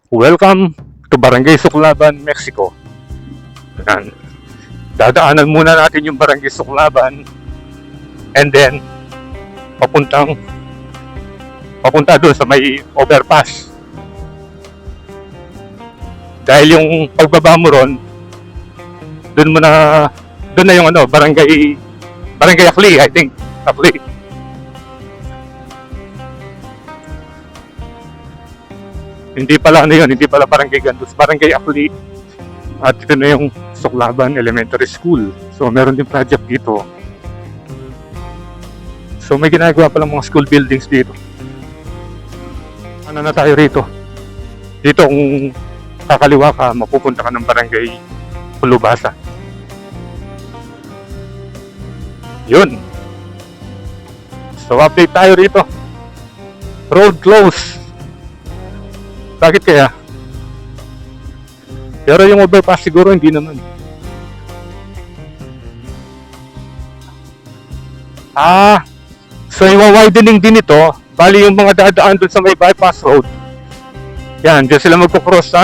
Welcome to Barangay Suklaban, Mexico. Yan. Dadaanan muna natin yung Barangay Suklaban and then papunta doon sa may overpass. Dahil yung pagbaba mo ron, doon na yung Barangay Akli, I think. Akli. Hindi pala Barangay Gandus, Barangay Akli. At ito na yung Suklaban Elementary School. So meron din project dito. So may ginagawa palang mga school buildings dito. Ano na tayo rito? Dito kung kakaliwa ka, mapupunta ka ng Barangay Pulubasa. Yun. So update tayo rito. Road close. Bakit kaya? Pero yung overpass siguro hindi naman. So i-widening din ito. Bali yung mga dadaan dun sa may bypass road. Yan, diyan sila magko-cross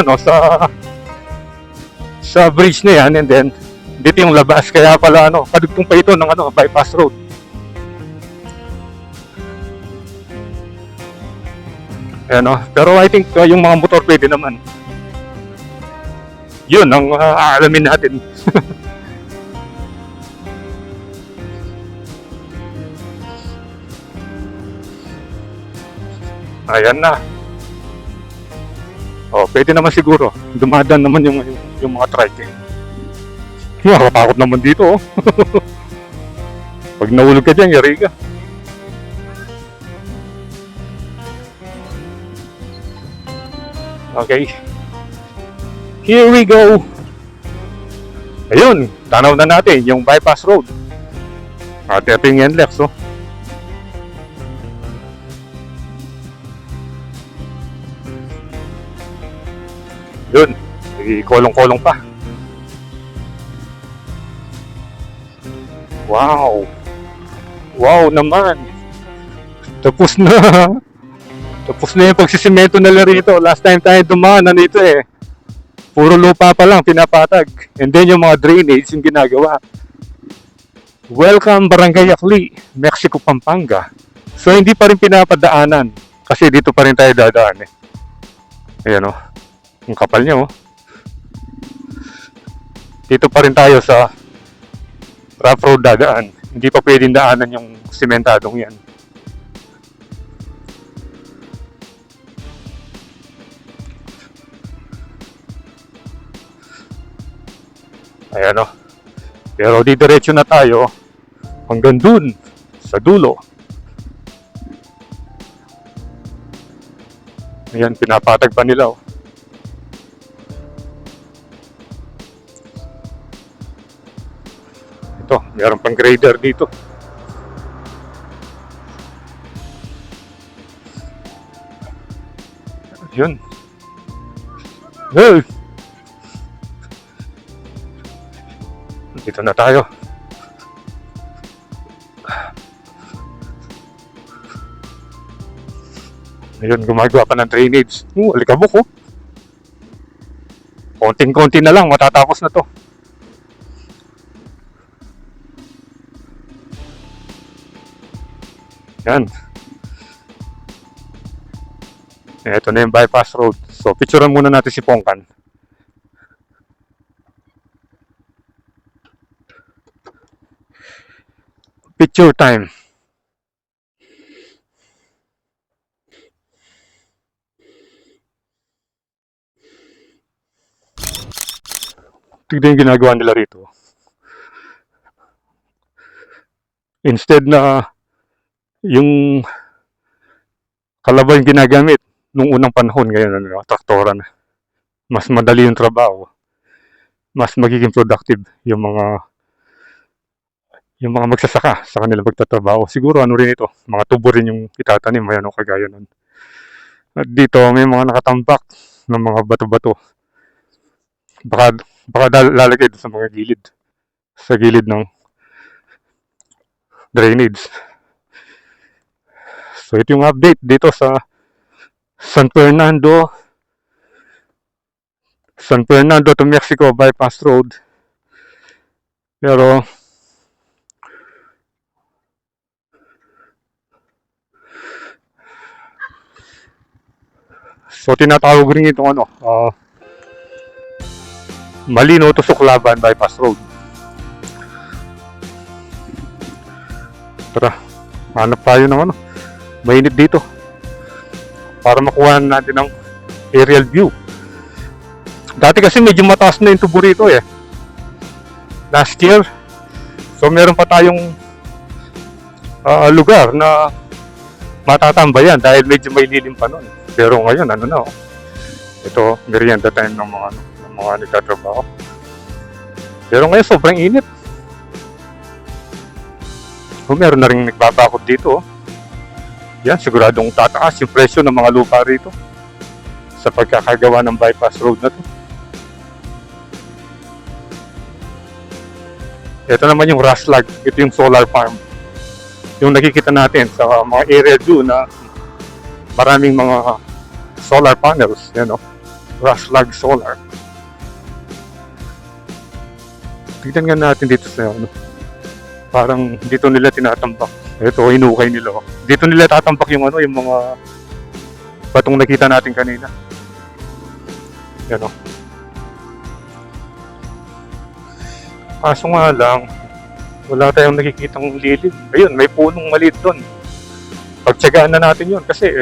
sa bridge na yan, and then dito yung labas, kaya pala kadugtong pa ito ng bypass road. Ayan, pero I think yung mga motor pwede naman. Yun ang aalamin natin. Ayan na. Pwede naman siguro. Dumadaan naman yung mga trike. Nakakatakot naman dito. Pag nahulog ka dyan, yari ka. Okay. Here we go. Ayun, tanaw na natin yung bypass road. At ito yung NLEX, Yun, kolong-kolong pa. Wow. Wow naman. Tapos na. Tapos na yung pagsisimento nila rito. Last time tayo dumaan, nandito puro lupa pa lang, pinapatag. And then yung mga drainage yung ginagawa. Welcome Barangay Akli, Mexico, Pampanga. So hindi pa rin pinapadaanan. Kasi dito pa rin tayo dadaan Ayan ang kapal niya Dito pa rin tayo sa rough road dadaan. Hindi pa pwedeng daanan yung sementadong yan. Ayan Pero didiretso na tayo hanggang dun sa dulo. Ayan, pinapatag pa nila Ito, mayroon pang grader dito. Yun. Hey! Dito na tayo. Ayun, gumagawa pa ng drainage. Alikabok Konting-konti na lang, matatapos na to. Yan. Ito na yung bypass road. So, picturean muna natin si Pongkan. Picture time. Tignan yung ginagawa nila rito. Instead na yung kalabaw yung ginagamit nung unang panahon, ngayon traktoran. Mas madali yung trabaho. Mas magiging productive yung mga magsasaka sa kanilang pagtatrabaho. Siguro rin ito, mga tubo rin yung itatanim, may kagaya nun. At dito may mga nakatambak ng mga bato-bato. Baka lalagay sa mga gilid. Sa gilid ng drainage. So ito yung update dito sa San Fernando San Fernando to Mexico bypass road. Pero so tinatawag rin itong Malino to Suklaban bypass road. Tara, hanap tayo ng mainit dito para makuha natin ng aerial view. Dati kasi medyo mataas na yung tubo rito last year. So meron pa tayong lugar na matatambayan dahil medyo may lilim pa nun. Pero ngayon ito merienda time ng mga nagtatrabaho. Pero ngayon sobrang init. Meron na rin nagbabakod dito. Yan, siguradong tataas yung presyo ng mga lupa rito sa pagkakagawa ng bypass road na to. Ito naman yung Raslag. Ito yung solar farm. Yung nakikita natin sa mga area view na maraming mga solar panels. Yan Raslag Solar. Tignan nga natin dito sa parang dito nila tinatambak. Ito, hinukay nila. Dito nila tatambak yung yung mga batong nakita natin kanina. Yan Kaso nga lang, wala tayong nakikitang lilim. Ayun, may punong maliit doon. Pagtsagaan na natin yun kasi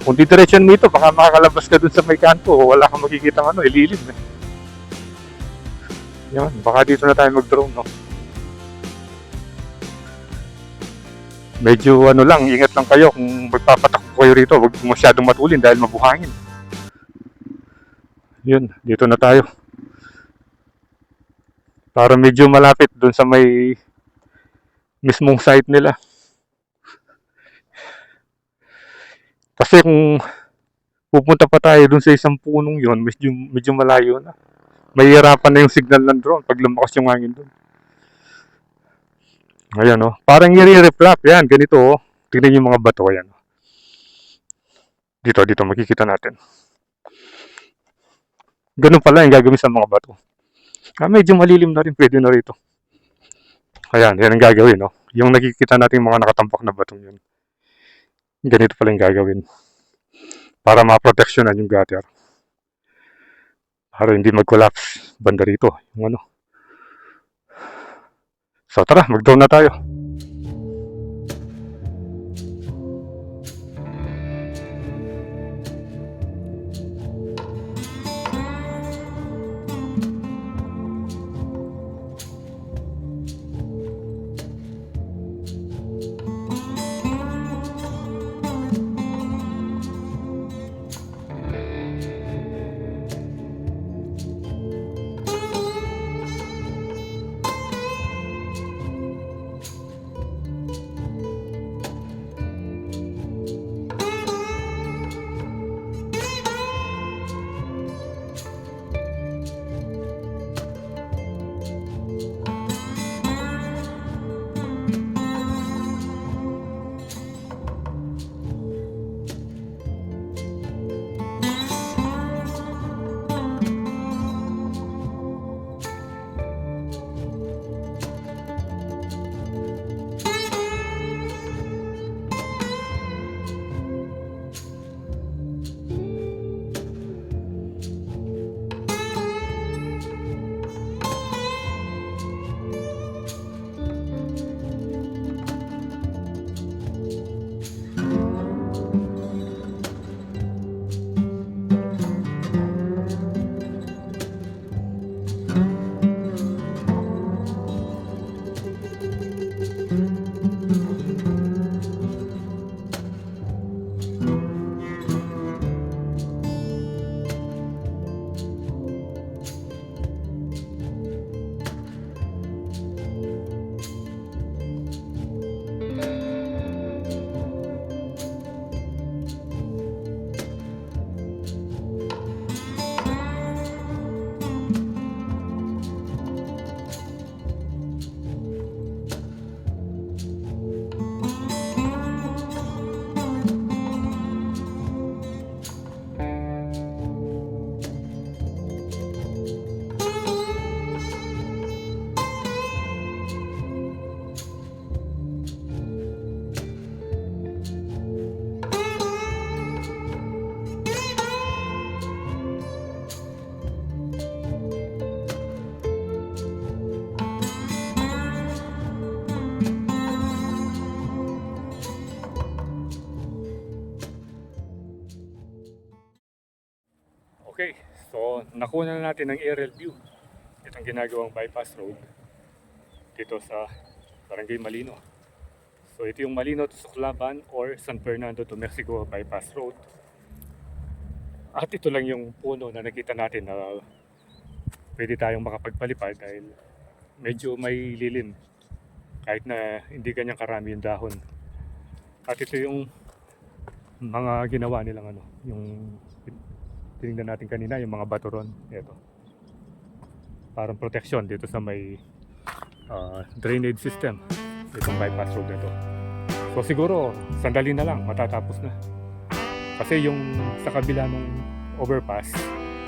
kung didiretso mo ito, baka makakalabas ka doon sa may kanto, wala kang makikita lilim Yan, baka dito na tayo mag-drone Medyo lang, ingat lang kayo kung magpapatakbo kayo rito, huwag masyadong matulin dahil mabuhangin. Yun, dito na tayo. Para medyo malapit dun sa may mismong site nila. Kasi kung pupunta pa tayo dun sa isang punong yon, medyo malayo na. Mahihirapan na yung signal ng drone pag lumakas yung hangin dun. Ayan parang i-reflect yan, ganito Tingnan yung mga bato, ayan. Dito makikita natin. Ganun pala yung gagawin sa mga bato. Medyo malilim na rin, pwede na rito. Ayan, yan ang gagawin, Yung nakikita natin mga nakatampak na batong yun. Ganito pala yung gagawin. Para ma-proteksyonan yung gutter. Para hindi mag-collapse banda rito. Yung So tara, mag-drone na tayo. So, nakuha na natin ng aerial view. Itong ginagawang bypass road dito sa Barangay Malino. So, ito yung Malino to Suclaban or San Fernando to Mexico bypass road. At ito lang yung puno na nakita natin na pwede tayong makapagpalipad dahil medyo may lilim kahit na hindi ganyang karami yung dahon. At ito yung mga ginawa nilang ano, yung tinignan natin kanina, yung mga baturon. Ito. Parang protection dito sa may drainage system. Itong bypass road nito. So siguro, sandali na lang, matatapos na. Kasi yung sa kabila ng overpass,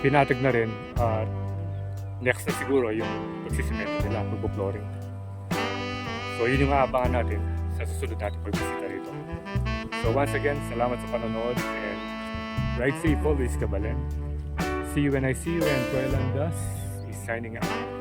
pinatag na rin. Next na siguro yung pagsisimento nila, pagpo-flooring. So yun yung aabangan natin sa susunod natin pagbisita rito. So once again, salamat sa panonood and ride safe always, Kabalen. See you when I see you, and Kuya Landas is signing out.